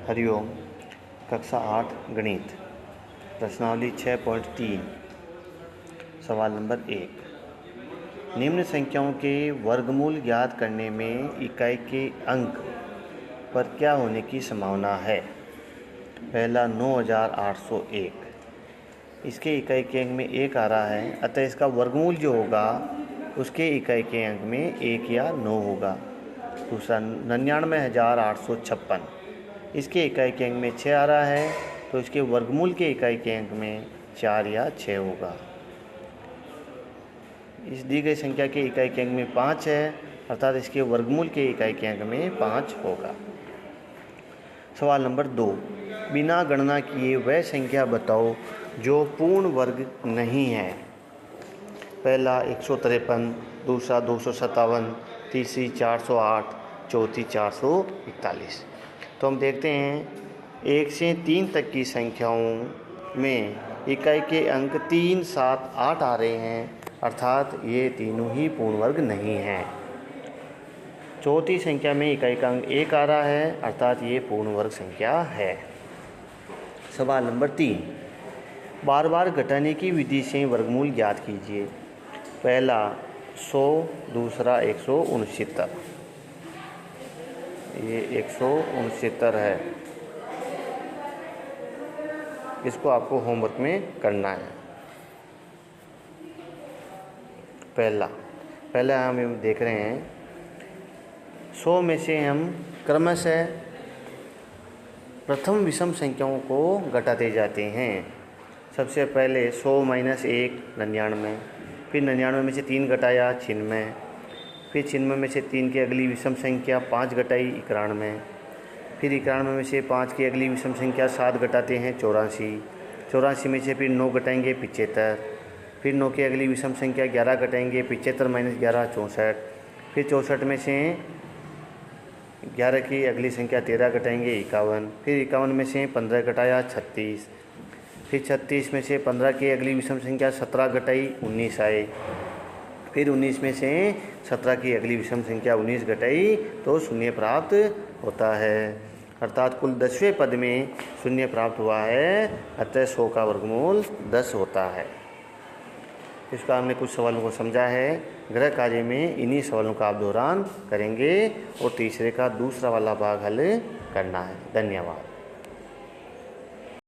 हरिओम। कक्षा 8 गणित, प्रश्नावली 6.3, सवाल नंबर 1। निम्न संख्याओं के वर्गमूल ज्ञात करने में इकाई के अंक पर क्या होने की संभावना है। पहला 9801, इसके इकाई के अंक में 1 आ रहा है, अतः इसका वर्गमूल जो होगा उसके इकाई के अंक में 1 या 9 होगा। दूसरा 99,856, इसके इकाई के अंक में 6 आ रहा है, तो इसके वर्गमूल के इकाई के अंक में 4 या 6 होगा। इस दी गई संख्या के इकाई के अंक में 5 है, अर्थात इसके वर्गमूल के इकाई के अंक में 5 होगा। सवाल नंबर 2, बिना गणना किए वह संख्या बताओ जो पूर्ण वर्ग नहीं है। पहला 153, दूसरा 257, तीसरी 408, चौथी 441। तो हम देखते हैं 1 से 3 तक की संख्याओं में इकाई के अंक 3, 7, 8 आ रहे हैं, अर्थात ये तीनों ही पूर्ण वर्ग नहीं हैं। चौथी संख्या में इकाई का अंक 1 आ रहा है, अर्थात ये पूर्ण वर्ग संख्या है। सवाल नंबर 3, बार बार घटाने की विधि से वर्गमूल ज्ञात कीजिए। पहला 100, दूसरा 169, ये 169 है, इसको आपको होमवर्क में करना है। पहला हम देख रहे हैं 100 में से हम क्रमशः प्रथम विषम संख्याओं को घटाते जाते हैं। सबसे पहले 100 - 1 99, फिर 99 में से 3 घटाया 96, फिर 96 में से 3 की अगली विषम संख्या 5 घटाई 91, फिर 91 में से 5 की अगली विषम संख्या 7 घटाते हैं 84, 84 में से फिर 9 घटाएंगे 75, फिर 9 की अगली विषम संख्या 11 घटाएंगे 75 - 11 64, फिर 64 में से 11 की अगली संख्या 13 घटाएंगे 51, फिर 51 में से 15 घटाया 36, फिर 36 में से 15 की अगली विषम संख्या 17 घटाई 19 आए, फिर 19 में से 17 की अगली विषम संख्या 19 घटाई तो शून्य प्राप्त होता है, अर्थात कुल 10वें पद में शून्य प्राप्त हुआ है, अतः 100 का वर्गमूल 10 होता है। इसका हमने कुछ सवालों को समझा है। गृह कार्य में इन्हीं सवालों का आप दोहरान करेंगे और तीसरे का दूसरा वाला भाग हल करना है। धन्यवाद।